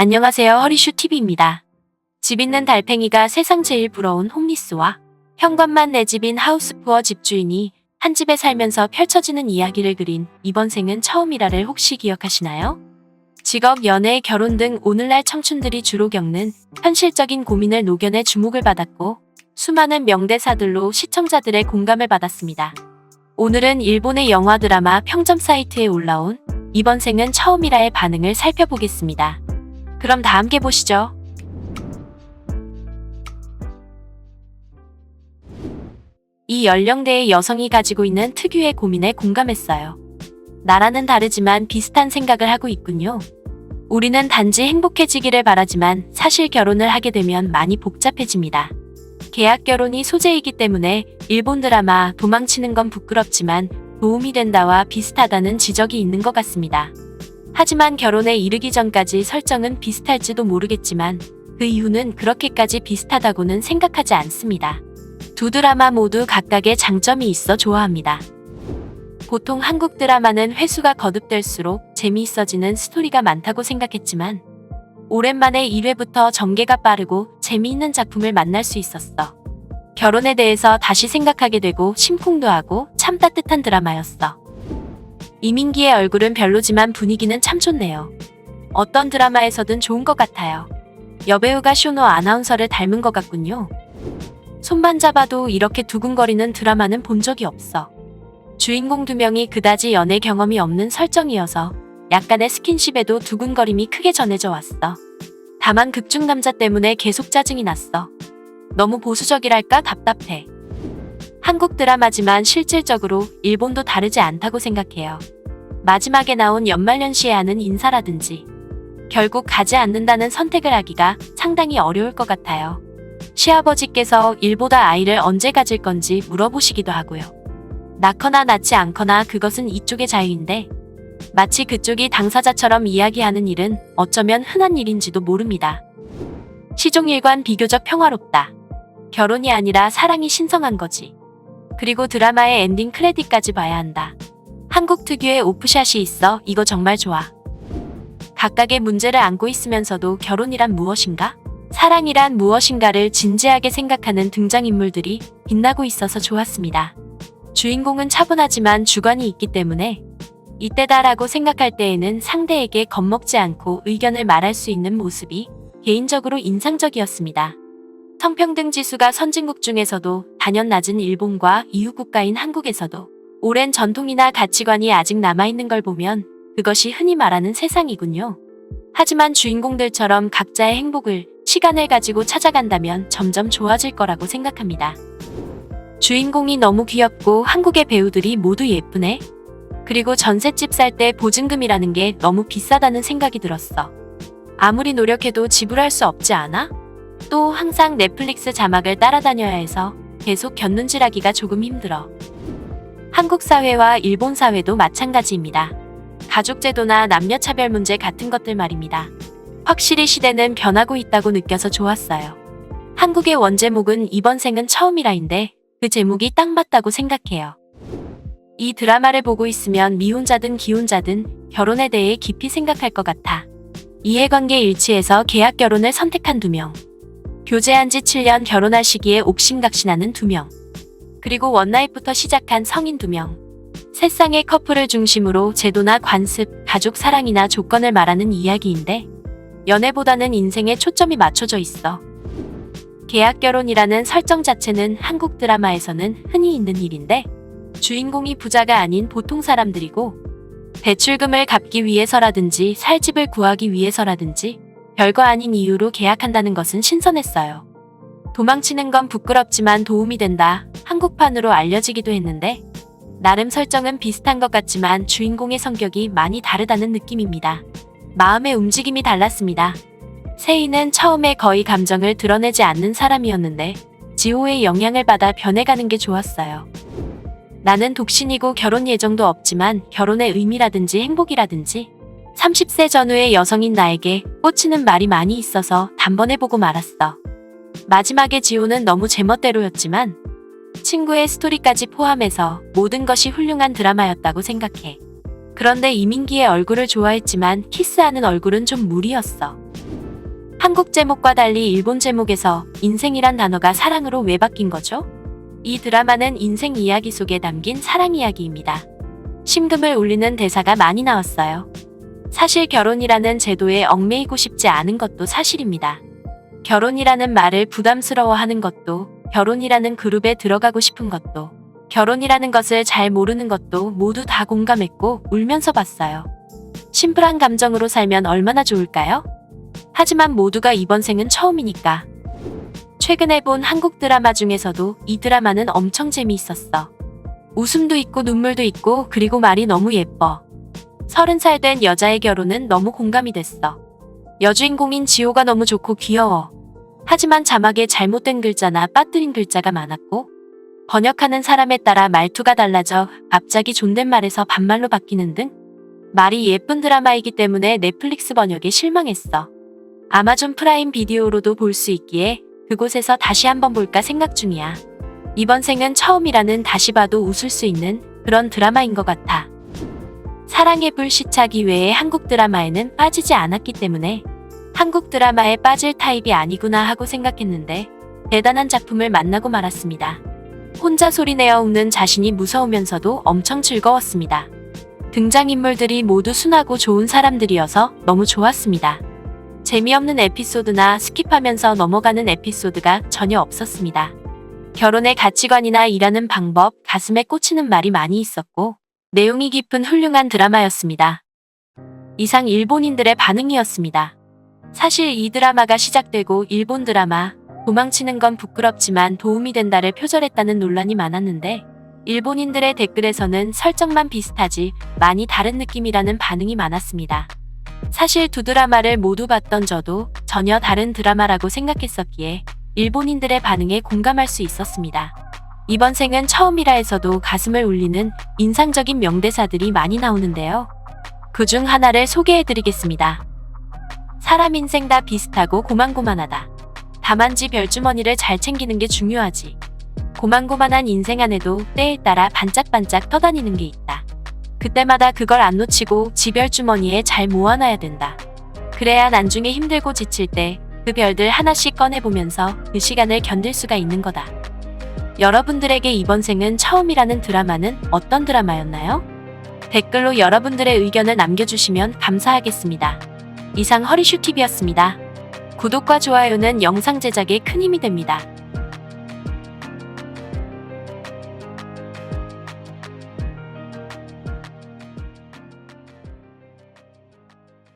안녕하세요. 허리슈TV입니다. 집 있는 달팽이가 세상 제일 부러운 홈리스와 현관만 내 집인 하우스푸어 집주인이 한 집에 살면서 펼쳐지는 이야기를 그린 이번 생은 처음이라를 혹시 기억하시나요? 직업, 연애, 결혼 등 오늘날 청춘들이 주로 겪는 현실적인 고민을 녹여내 주목을 받았고 수많은 명대사들로 시청자들의 공감을 받았습니다. 오늘은 일본의 영화 드라마 평점 사이트에 올라온 이번 생은 처음이라의 반응을 살펴보겠습니다. 그럼 다 함께 보시죠. 이 연령대의 여성이 가지고 있는 특유의 고민에 공감했어요. 나라는 다르지만 비슷한 생각을 하고 있군요. 우리는 단지 행복해지기를 바라지만 사실 결혼을 하게 되면 많이 복잡해집니다. 계약 결혼이 소재이기 때문에 일본 드라마 도망치는 건 부끄럽지만 도움이 된다와 비슷하다는 지적이 있는 것 같습니다. 하지만 결혼에 이르기 전까지 설정은 비슷할지도 모르겠지만 그 이후는 그렇게까지 비슷하다고는 생각하지 않습니다. 두 드라마 모두 각각의 장점이 있어 좋아합니다. 보통 한국 드라마는 회수가 거듭될수록 재미있어지는 스토리가 많다고 생각했지만 오랜만에 1회부터 전개가 빠르고 재미있는 작품을 만날 수 있었어. 결혼에 대해서 다시 생각하게 되고 심쿵도 하고 참 따뜻한 드라마였어. 이민기의 얼굴은 별로지만 분위기는 참 좋네요. 어떤 드라마에서든 좋은 것 같아요. 여배우가 쇼노 아나운서를 닮은 것 같군요. 손만 잡아도 이렇게 두근거리는 드라마는 본 적이 없어. 주인공 두 명이 그다지 연애 경험이 없는 설정이어서 약간의 스킨십에도 두근거림이 크게 전해져 왔어. 다만 극중 남자 때문에 계속 짜증이 났어. 너무 보수적이랄까 답답해. 한국 드라마지만 실질적으로 일본도 다르지 않다고 생각해요. 마지막에 나온 연말연시에 하는 인사라든지 결국 가지 않는다는 선택을 하기가 상당히 어려울 것 같아요. 시아버지께서 일보다 아이를 언제 가질 건지 물어보시기도 하고요. 낳거나 낳지 않거나 그것은 이쪽의 자유인데 마치 그쪽이 당사자처럼 이야기하는 일은 어쩌면 흔한 일인지도 모릅니다. 시종일관 비교적 평화롭다. 결혼이 아니라 사랑이 신성한 거지. 그리고 드라마의 엔딩 크레딧까지 봐야 한다. 한국 특유의 오프샷이 있어 이거 정말 좋아. 각각의 문제를 안고 있으면서도 결혼이란 무엇인가? 사랑이란 무엇인가를 진지하게 생각하는 등장인물들이 빛나고 있어서 좋았습니다. 주인공은 차분하지만 주관이 있기 때문에 이때다라고 생각할 때에는 상대에게 겁먹지 않고 의견을 말할 수 있는 모습이 개인적으로 인상적이었습니다. 성평등 지수가 선진국 중에서도 단연 낮은 일본과 이웃국가인 한국에서도 오랜 전통이나 가치관이 아직 남아있는 걸 보면 그것이 흔히 말하는 세상이군요. 하지만 주인공들처럼 각자의 행복을 시간을 가지고 찾아간다면 점점 좋아질 거라고 생각합니다. 주인공이 너무 귀엽고 한국의 배우들이 모두 예쁘네. 그리고 전셋집 살 때 보증금이라는 게 너무 비싸다는 생각이 들었어. 아무리 노력해도 지불할 수 없지 않아? 또 항상 넷플릭스 자막을 따라다녀야 해서 계속 견눈질하기가 조금 힘들어. 한국 사회와 일본 사회도 마찬가지입니다. 가족제도나 남녀차별 문제 같은 것들 말입니다. 확실히 시대는 변하고 있다고 느껴서 좋았어요. 한국의 원제목은 이번 생은 처음이라인데 그 제목이 딱 맞다고 생각해요. 이 드라마를 보고 있으면 미혼자든 기혼자든 결혼에 대해 깊이 생각할 것 같아. 이해관계 일치해서 계약 결혼을 선택한 2명. 교제한 지 7년 결혼할 시기에 옥신각신하는 2명. 그리고 원나잇부터 시작한 성인 2명. 세상의 커플을 중심으로 제도나 관습, 가족 사랑이나 조건을 말하는 이야기인데 연애보다는 인생에 초점이 맞춰져 있어. 계약 결혼이라는 설정 자체는 한국 드라마에서는 흔히 있는 일인데 주인공이 부자가 아닌 보통 사람들이고 대출금을 갚기 위해서라든지 살 집을 구하기 위해서라든지 별거 아닌 이유로 계약한다는 것은 신선했어요. 도망치는 건 부끄럽지만 도움이 된다. 한국판으로 알려지기도 했는데 나름 설정은 비슷한 것 같지만 주인공의 성격이 많이 다르다는 느낌입니다. 마음의 움직임이 달랐습니다. 세희는 처음에 거의 감정을 드러내지 않는 사람이었는데 지호의 영향을 받아 변해가는 게 좋았어요. 나는 독신이고 결혼 예정도 없지만 결혼의 의미라든지 행복이라든지 30세 전후의 여성인 나에게 꽂히는 말이 많이 있어서 단번에 보고 말았어. 마지막에 지호는 너무 제멋대로였지만 친구의 스토리까지 포함해서 모든 것이 훌륭한 드라마였다고 생각해. 그런데 이민기의 얼굴을 좋아했지만 키스하는 얼굴은 좀 무리였어. 한국 제목과 달리 일본 제목에서 인생이란 단어가 사랑으로 왜 바뀐 거죠? 이 드라마는 인생 이야기 속에 담긴 사랑 이야기입니다. 심금을 울리는 대사가 많이 나왔어요. 사실 결혼이라는 제도에 얽매이고 싶지 않은 것도 사실입니다. 결혼이라는 말을 부담스러워하는 것도, 결혼이라는 그룹에 들어가고 싶은 것도, 결혼이라는 것을 잘 모르는 것도 모두 다 공감했고 울면서 봤어요. 심플한 감정으로 살면 얼마나 좋을까요? 하지만 모두가 이번 생은 처음이니까. 최근에 본 한국 드라마 중에서도 이 드라마는 엄청 재미있었어. 웃음도 있고 눈물도 있고 그리고 말이 너무 예뻐. 30살 된 여자의 결혼은 너무 공감이 됐어. 여주인공인 지호가 너무 좋고 귀여워. 하지만 자막에 잘못된 글자나 빠뜨린 글자가 많았고 번역하는 사람에 따라 말투가 달라져 갑자기 존댓말에서 반말로 바뀌는 등 말이 예쁜 드라마이기 때문에 넷플릭스 번역에 실망했어. 아마존 프라임 비디오로도 볼 수 있기에 그곳에서 다시 한번 볼까 생각 중이야. 이번 생은 처음이라는 다시 봐도 웃을 수 있는 그런 드라마인 것 같아. 사랑의 불시착 이외의 한국 드라마에는 빠지지 않았기 때문에 한국 드라마에 빠질 타입이 아니구나 하고 생각했는데 대단한 작품을 만나고 말았습니다. 혼자 소리내어 웃는 자신이 무서우면서도 엄청 즐거웠습니다. 등장인물들이 모두 순하고 좋은 사람들이어서 너무 좋았습니다. 재미없는 에피소드나 스킵하면서 넘어가는 에피소드가 전혀 없었습니다. 결혼의 가치관이나 일하는 방법, 가슴에 꽂히는 말이 많이 있었고 내용이 깊은 훌륭한 드라마였습니다. 이상 일본인들의 반응이었습니다. 사실 이 드라마가 시작되고 일본 드라마 도망치는 건 부끄럽지만 도움이 된다를 표절했다는 논란이 많았는데 일본인들의 댓글에서는 설정만 비슷하지 많이 다른 느낌이라는 반응이 많았습니다. 사실 두 드라마를 모두 봤던 저도 전혀 다른 드라마라고 생각했었기에 일본인들의 반응에 공감할 수 있었습니다. 이번 생은 처음이라에서도 가슴을 울리는 인상적인 명대사들이 많이 나오는데요. 그중 하나를 소개해드리겠습니다. 사람 인생 다 비슷하고 고만고만하다. 다만지 별주머니를 잘 챙기는 게 중요하지. 고만고만한 인생 안에도 때에 따라 반짝반짝 떠다니는 게 있다. 그때마다 그걸 안 놓치고 지별주머니에 잘 모아놔야 된다. 그래야 나중에 힘들고 지칠 때 그 별들 하나씩 꺼내보면서 그 시간을 견딜 수가 있는 거다. 여러분들에게 이번 생은 처음이라는 드라마는 어떤 드라마였나요? 댓글로 여러분들의 의견을 남겨주시면 감사하겠습니다. 이상 허리슈TV였습니다. 구독과 좋아요는 영상 제작에 큰 힘이 됩니다.